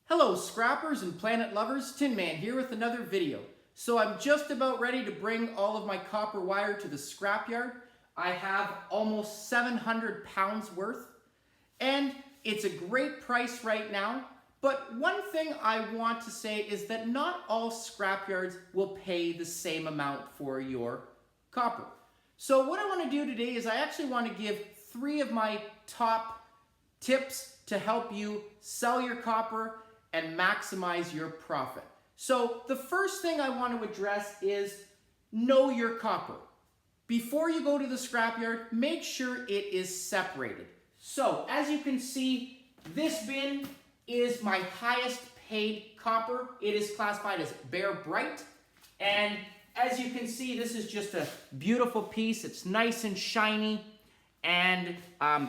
Hello scrappers and planet lovers, Tin Man here with another video. So I'm just about ready to bring all of my copper wire to the scrapyard. I have almost 700 pounds worth and it's a great price right now. But one thing I want to say is that not all scrapyards will pay the same amount for your copper. So what I want to do today is I actually want to give 3 of my top tips to help you sell your copper and maximize your profit. So the first thing I want to address is know your copper. Before you go to the scrapyard, make sure it is separated. So as you can see, this bin is my highest paid copper. It is classified as Bare Bright. And as you can see, this is just a beautiful piece. It's nice and shiny and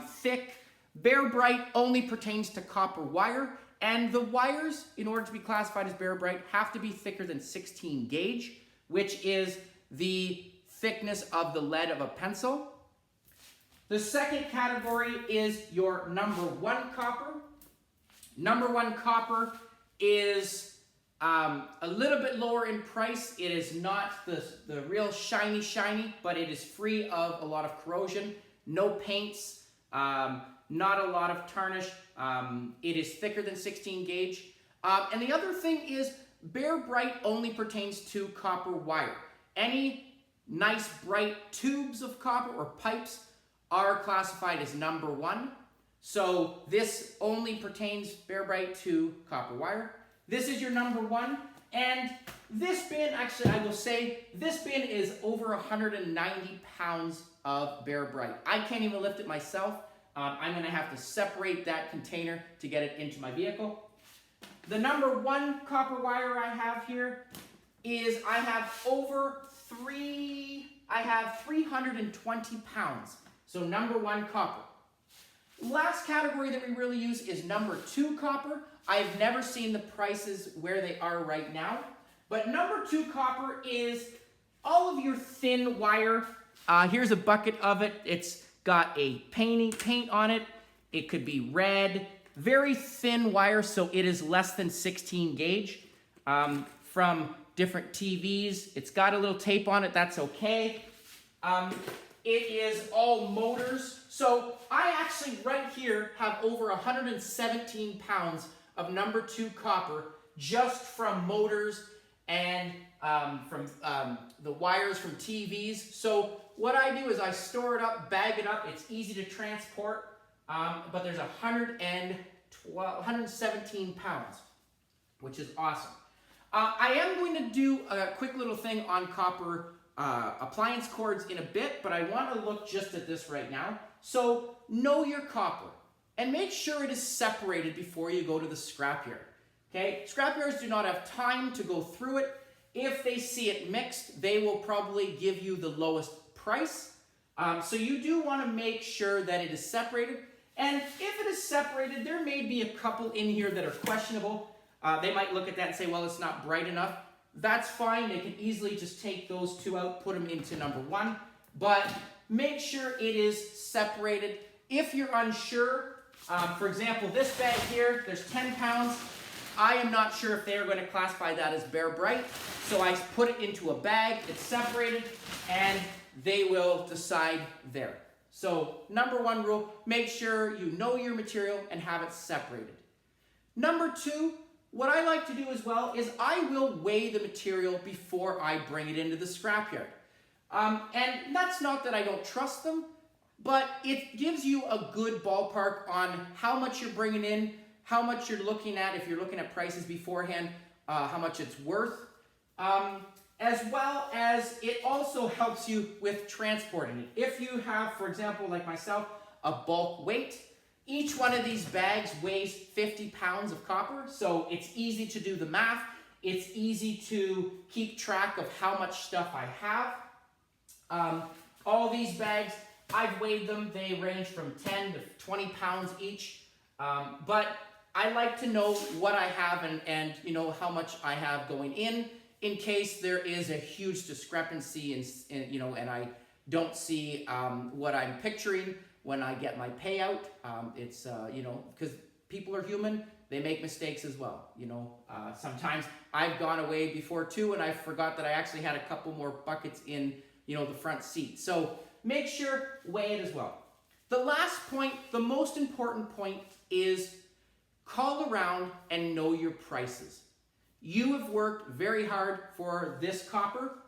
thick. Bare Bright only pertains to copper wire. And the wires, in order to be classified as Bare Bright, have to be thicker than 16 gauge, which is the thickness of the lead of a pencil. The second category is your number 1 copper. Number 1 copper is a little bit lower in price. It is not the real shiny, but it is free of a lot of corrosion, no paints, not a lot of tarnish. It is thicker than 16 gauge. And the other thing is Bare Bright only pertains to copper wire. Any nice bright tubes of copper or pipes are classified as number 1. So this only pertains Bare Bright to copper wire. This is your number 1. And this bin, actually I will say, this bin is over 190 pounds of Bare Bright. I can't even lift it myself. I'm going to have to separate that container to get it into my vehicle. The number 1 copper wire I have here is I have 320 pounds. So number 1 copper. Last category that we really use is number 2 copper. I've never seen the prices where they are right now. But number 2 copper is all of your thin wire. Here's a bucket of it. It's got a paint on it. It could be red, very thin wire, so it is less than 16 gauge from different TVs. It's got a little tape on it, that's okay. It is all motors. So I actually right here have over 117 pounds of number 2 copper just from motors and from the wires from TVs. So what I do is I store it up, bag it up. It's easy to transport, but there's 117 pounds, which is awesome. I am going to do a quick little thing on copper appliance cords in a bit, but I want to look just at this right now. So know your copper and make sure it is separated before you go to the scrapyard. Okay, scrapyards do not have time to go through it. If they see it mixed, they will probably give you the lowest price. So you do want to make sure that it is separated. And if it is separated, there may be a couple in here that are questionable. They might look at that and say, well, it's not bright enough. That's fine. They can easily just take those 2 out, put them into number 1. But make sure it is separated. If you're unsure, for example, this bag here, there's 10 pounds. I am not sure if they are going to classify that as Bare Bright. So I put it into a bag, it's separated, and they will decide there. So number 1 rule, make sure you know your material and have it separated. Number 2, what I like to do as well is I will weigh the material before I bring it into the scrapyard. And that's not that I don't trust them, but it gives you a good ballpark on how much you're bringing in, how much you're looking at, if you're looking at prices beforehand, how much it's worth. As well as it also helps you with transporting it. If you have, for example, like myself, a bulk weight, each one of these bags weighs 50 pounds of copper, so it's easy to do the math. It's easy to keep track of how much stuff I have. All these bags, I've weighed them. They range from 10 to 20 pounds each, but I like to know what I have and you know how much I have going in case there is a huge discrepancy and I don't see what I'm picturing when I get my payout. It's because people are human. they make mistakes as well. Sometimes I've gone away before too, and I forgot that I actually had a couple more buckets in, the front seat. So make sure, weigh it as well. The last point, the most important point, is call around and know your prices. You have worked very hard for this copper,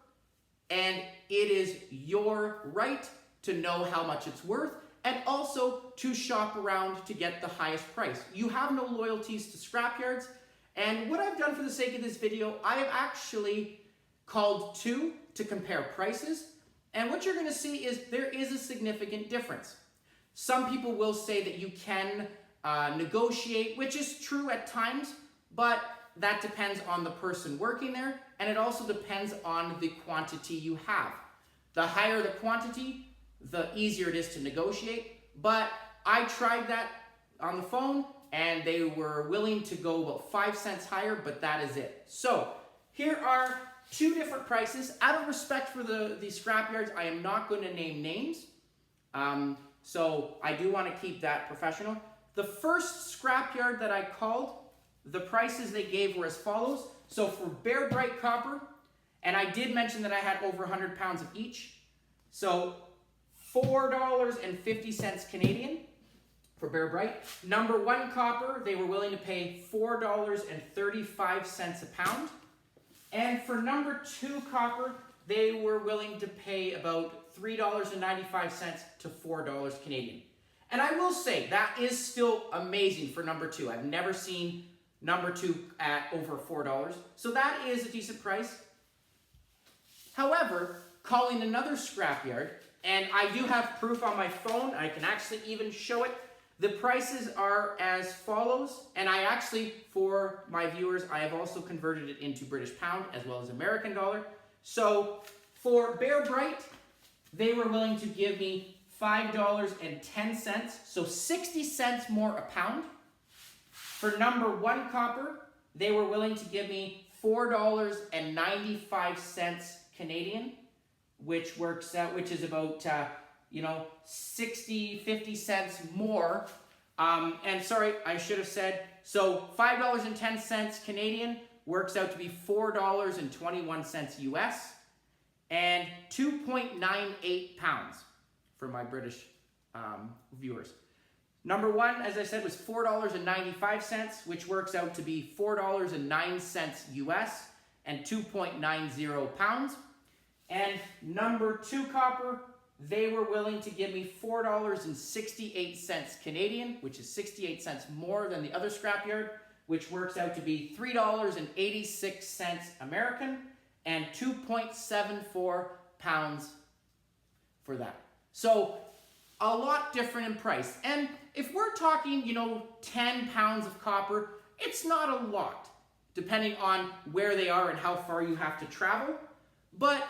and it is your right to know how much it's worth and also to shop around to get the highest price. You have no loyalties to scrapyards, and what I've done for the sake of this video, I have actually called two to compare prices, and what you're going to see is there is a significant difference. Some people will say that you can negotiate, which is true at times, but that depends on the person working there, and it also depends on the quantity you have. The higher the quantity, the easier it is to negotiate, but I tried that on the phone, and they were willing to go about 5 cents higher, but that is it. So here are two different prices. Out of respect for the scrapyards, I am not going to name names, so I do want to keep that professional. The first scrapyard that I called, the prices they gave were as follows. So for Bear Bright copper, and I did mention that I had over 100 pounds of each, so $4.50 Canadian for Bear Bright. Number 1 copper, they were willing to pay $4.35 a pound. And for number 2 copper, they were willing to pay about $3.95 to $4 Canadian. And I will say, that is still amazing for number 2. I've never seen number 2 at over $4. So that is a decent price. However, calling another scrapyard, and I do have proof on my phone, I can actually even show it. The prices are as follows, and I actually, for my viewers, I have also converted it into British pound as well as American dollar. So for Bear Bright, they were willing to give me $5.10, so 60 cents more a pound. For number 1 copper, they were willing to give me $4.95 Canadian, which works out, which is about 50 cents more. And sorry, I should have said, so $5.10 Canadian works out to be $4.21 US, and 2.98 pounds for my British viewers. Number 1, as I said, was $4.95, which works out to be $4.09 US and 2.90 pounds. And number 2 copper, they were willing to give me $4.68 Canadian, which is 68 cents more than the other scrapyard, which works out to be $3.86 American and 2.74 pounds for that. So a lot different in price. And if we're talking, 10 pounds of copper, it's not a lot, depending on where they are and how far you have to travel. But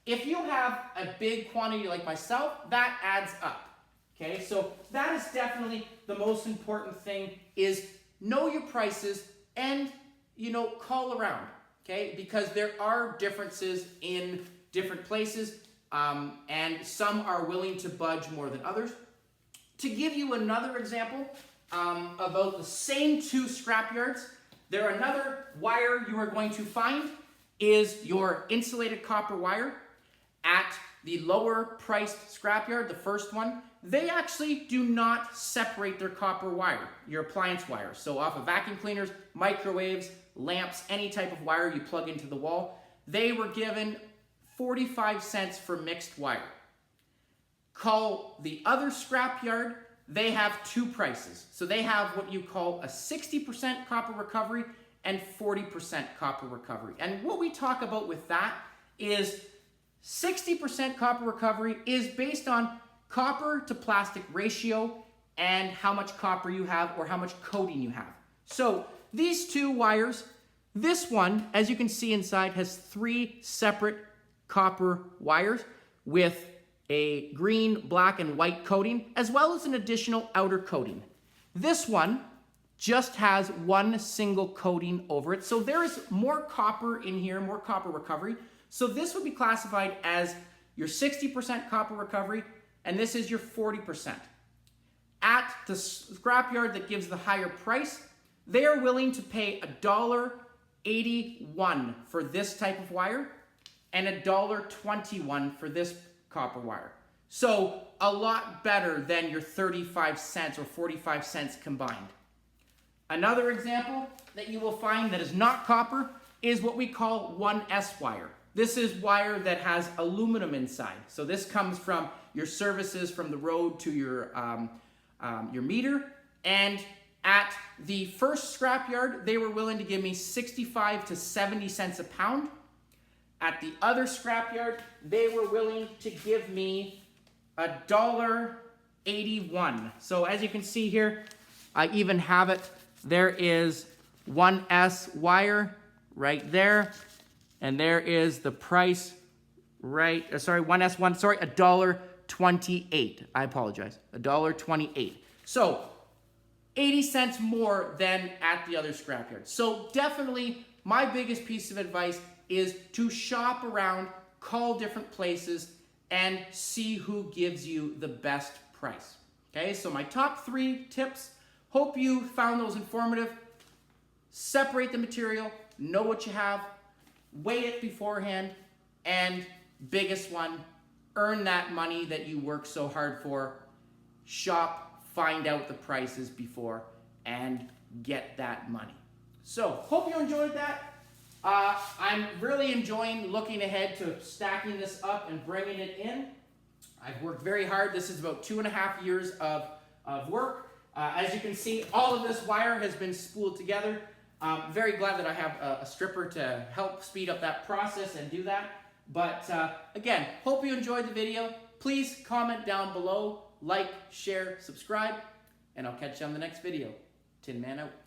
if you have a big quantity like myself, that adds up. Okay, so that is definitely the most important thing, is know your prices and, call around, okay? Because there are differences in different places, and some are willing to budge more than others. To give you another example about the same 2 scrapyards, another wire you are going to find is your insulated copper wire. At the lower priced scrapyard, the first one, they actually do not separate their copper wire, your appliance wire. So off of vacuum cleaners, microwaves, lamps, any type of wire you plug into the wall, they were given 45 cents for mixed wire. Call the other scrapyard, they have 2 prices. So they have what you call a 60% copper recovery and 40% copper recovery. And what we talk about with that is 60% copper recovery is based on copper to plastic ratio and how much copper you have or how much coating you have. So these 2 wires, this one, as you can see inside, has 3 separate copper wires with a green, black, and white coating, as well as an additional outer coating. This one just has 1 single coating over it. So there is more copper in here, more copper recovery. So this would be classified as your 60% copper recovery, and this is your 40%. At the scrapyard that gives the higher price, they are willing to pay $1.81 for this type of wire and $1.21 for this copper wire. So a lot better than your 35 cents or 45 cents combined. Another example that you will find that is not copper is what we call 1S wire. This is wire that has aluminum inside. So this comes from your services from the road to your meter. And at the first scrapyard, they were willing to give me 65 to 70 cents a pound. At the other scrapyard, they were willing to give me $1.81. So as you can see here, I even have it. There is 1S wire right there. And there is the price right, $1S1, $1.28. I apologize, $1.28. So 80 cents more than at the other scrapyard. So definitely my biggest piece of advice is to shop around, call different places, and see who gives you the best price. Okay, so my top 3 tips, hope you found those informative. Separate the material, know what you have, weigh it beforehand, and biggest one, earn that money that you work so hard for. Shop, find out the prices before, and get that money. So, hope you enjoyed that. I'm really enjoying looking ahead to stacking this up and bringing it in. I've worked very hard. This is about 2.5 years of work. As you can see, all of this wire has been spooled together. I'm very glad that I have a stripper to help speed up that process and do that. But again, hope you enjoyed the video. Please comment down below, like, share, subscribe, and I'll catch you on the next video. Tin Man out.